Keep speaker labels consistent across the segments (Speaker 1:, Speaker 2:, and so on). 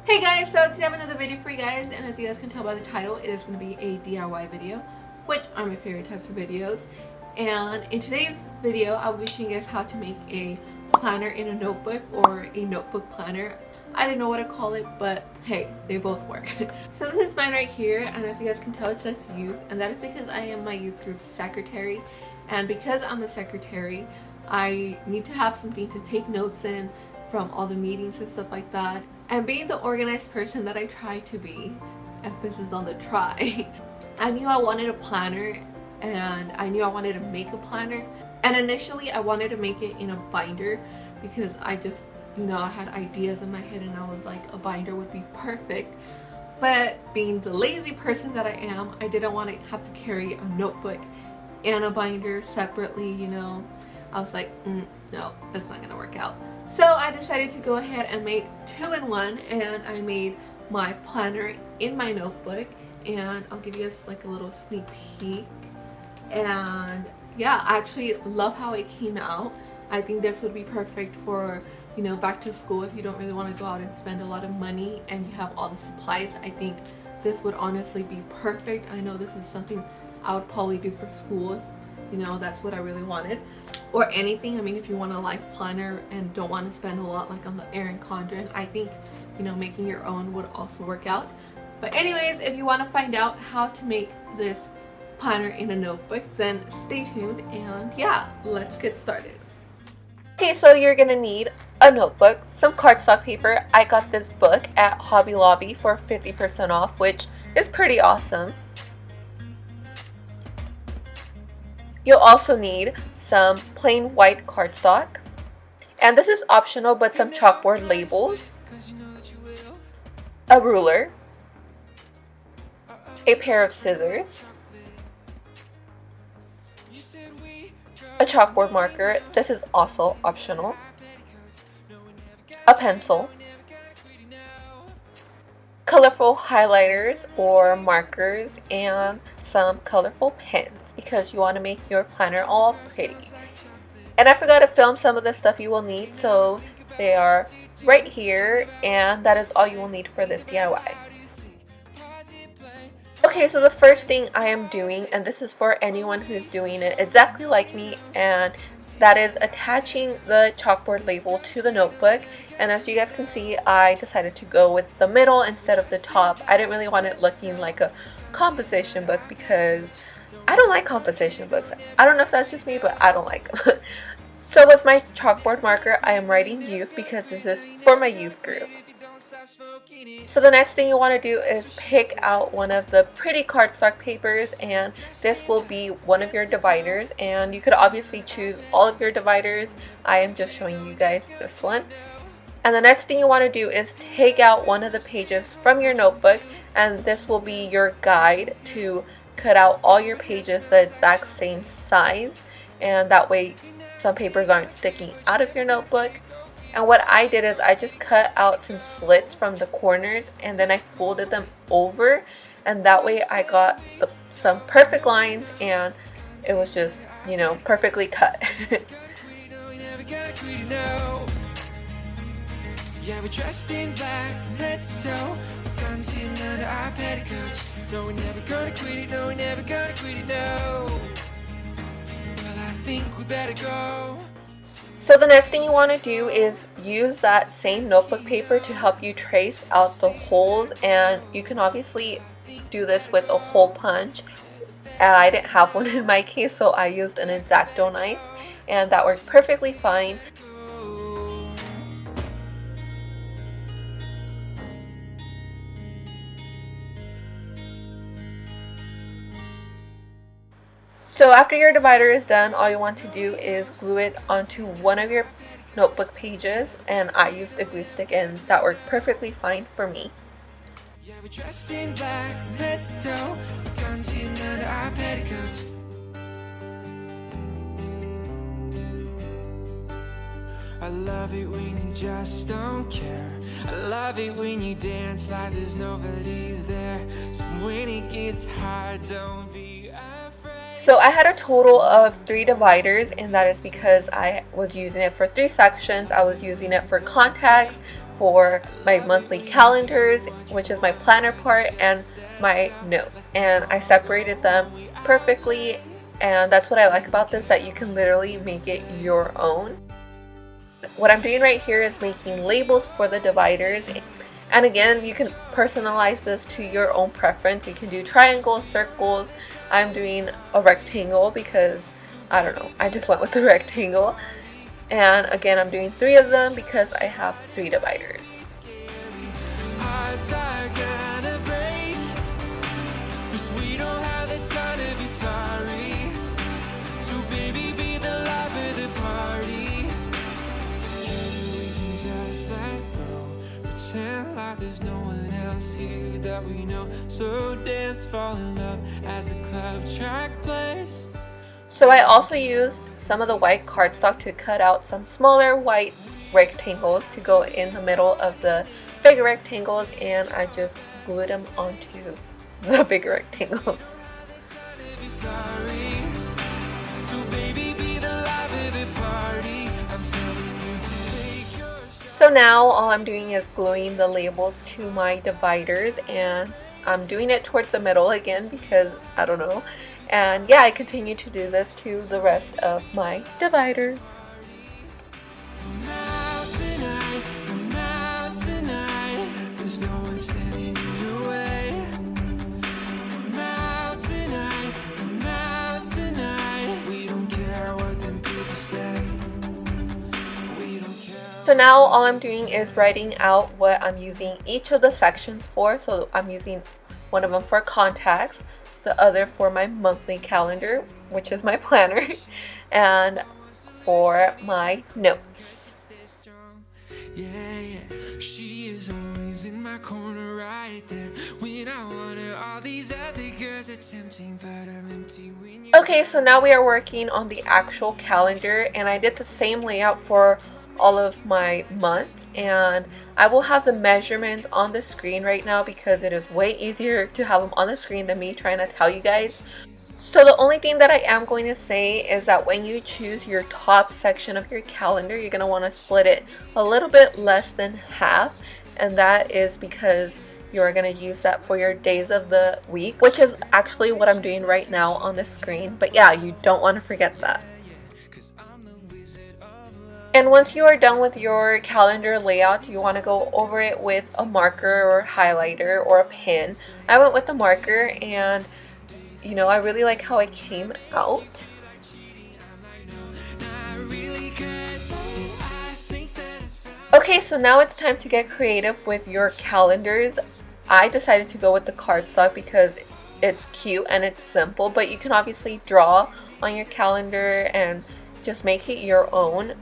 Speaker 1: Hey guys, so today I have another video for you guys, and as you guys can tell by the title, it is going to be a DIY video, which are my favorite types of videos. And in today's video, I will be showing you guys how to make a planner in a notebook or a notebook planner. I didn't know what to call it, but hey, they both work. So this is mine right here, and as you guys can tell, it says youth, and that is because I am my youth group's secretary. And because I'm the secretary, I need to have something to take notes in from all the meetings and stuff like that. And being the organized person that I try to be, emphasis on the try, I knew I wanted a planner, and I knew I wanted to make a planner. And initially I wanted to make it in a binder because I just, I had ideas in my head and I was like, a binder would be perfect. But being the lazy person that I am, I didn't want to have to carry a notebook and a binder separately, I was like, no, that's not gonna work out. So I decided to go ahead and make two-in-one, and I made my planner in my notebook, and I'll give you guys like a little sneak peek. And yeah, I actually love how it came out. I think this would be perfect for, back to school if you don't really want to go out and spend a lot of money and you have all the supplies. I think this would honestly be perfect. I know this is something I would probably do for school if that's what I really wanted, or anything. I mean, if you want a life planner and don't want to spend a lot like on the Erin Condren, I think making your own would also work out. But anyways, if you want to find out how to make this planner in a notebook, then stay tuned, and yeah, let's get started. Okay, so you're gonna need a notebook, some cardstock paper. I got this book at Hobby Lobby for 50% off, which is pretty awesome. You'll also need some plain white cardstock, and this is optional, but some chalkboard labels, a ruler, a pair of scissors, a chalkboard marker, this is also optional, a pencil, colorful highlighters or markers, and some colorful pens because you want to make your planner all pretty. And I forgot to film some of the stuff you will need, so they are right here, and that is all you will need for this DIY. Okay, so the first thing I am doing, and this is for anyone who's doing it exactly like me, and that is attaching the chalkboard label to the notebook. And as you guys can see, I decided to go with the middle instead of the top. I didn't really want it looking like a composition book because I don't like composition books. I don't know if that's just me, but I don't like them. So with my chalkboard marker, I am writing youth because this is for my youth group. So the next thing you want to do is pick out one of the pretty cardstock papers, and this will be one of your dividers, and you could obviously choose all of your dividers. I am just showing you guys this one. And the next thing you want to do is take out one of the pages from your notebook, and this will be your guide to cut out all your pages the exact same size, and that way some papers aren't sticking out of your notebook. And what I did is I just cut out some slits from the corners, and then I folded them over, and that way I got some perfect lines, and it was just, perfectly cut.
Speaker 2: Yeah, we're dressed in black, head to toe. Guns hidden under our petticoats. No, we're never gonna quit it. No, we're never gonna quit it. No. Well, I think we better go.
Speaker 1: So the next thing you want to do is use that same notebook paper to help you trace out the holes, and you can obviously do this with a hole punch. I didn't have one in my case, so I used an X-Acto knife, and that worked perfectly fine. So after your divider is done, all you want to do is glue it onto one of your notebook pages, and I used a glue stick, and that worked perfectly fine for me.
Speaker 2: Yeah, we're dressed in black, head to toe. Guns hidden under our petticoats. I love it when you just don't care. I love it when you dance like there's nobody there. So when it gets hard, don't be afraid.
Speaker 1: So I had a total of 3 dividers, and that is because I was using it for 3 sections. I was using it for contacts, for my monthly calendars, which is my planner part, and my notes, and I separated them perfectly. And that's what I like about this, that you can literally make it your own. What I'm doing right here is making labels for the dividers, and again, you can personalize this to your own preference. You can do triangles, circles. I'm doing a rectangle because I don't know, I just went with the rectangle. And again, I'm doing 3 of them because I have 3 dividers.
Speaker 2: Like there's no one else here that we know. So dance, fall in love as the club track plays.
Speaker 1: So I also used some of the white cardstock to cut out some smaller white rectangles to go in the middle of the bigger rectangles, and I just glued them onto the bigger rectangles. So now all I'm doing is gluing the labels to my dividers, and I'm doing it towards the middle again because I don't know. And yeah, I continue to do this to the rest of my dividers. So now all I'm doing is writing out what I'm using each of the sections for. So I'm using one of them for contacts, the other for my monthly calendar, which is my planner, and for my notes. She is always in my corner right there when I want her. All these other girls are tempting, but I'm empty when you. Okay, so now we are working on the actual calendar, and I did the same layout for all of my months, and I will have the measurements on the screen right now because it is way easier to have them on the screen than me trying to tell you guys. So the only thing that I am going to say is that when you choose your top section of your calendar, you're going to want to split it a little bit less than half, and that is because you're going to use that for your days of the week, which is actually what I'm doing right now on the screen. But yeah, you don't want to forget that. And once you are done with your calendar layout, you want to go over it with a marker or highlighter or a pen. I went with the marker, and you know, I really like how it came out. Okay, so now it's time to get creative with your calendars. I decided to go with the cardstock because it's cute and it's simple, but you can obviously draw on your calendar and just make it your own.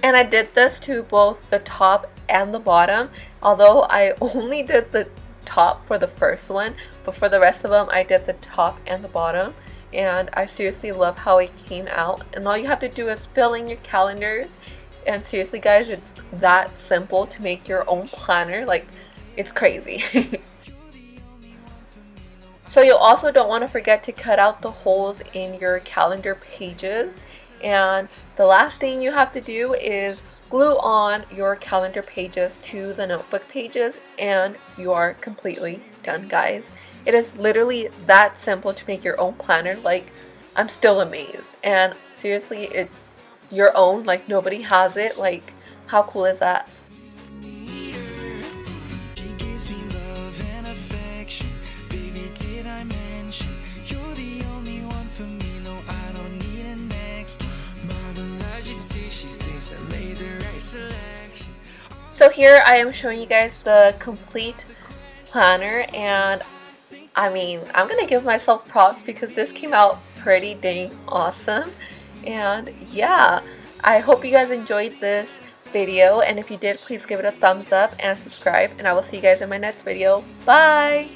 Speaker 1: And I did this to both the top and the bottom, although I only did the top for the first one, but for the rest of them I did the top and the bottom, and I seriously love how it came out. And all you have to do is fill in your calendars, and seriously guys, it's that simple to make your own planner. Like, it's crazy. So you also don't want to forget to cut out the holes in your calendar pages. And the last thing you have to do is glue on your calendar pages to the notebook pages, and you are completely done, guys. It is literally that simple to make your own planner. Like, I'm still amazed. And seriously, it's your own. Like, nobody has it. Like, how cool is that? So here I am showing you guys the complete planner, and I mean, I'm gonna give myself props because this came out pretty dang awesome. And yeah, I hope you guys enjoyed this video, and if you did, please give it a thumbs up and subscribe, and I will see you guys in my next video. Bye!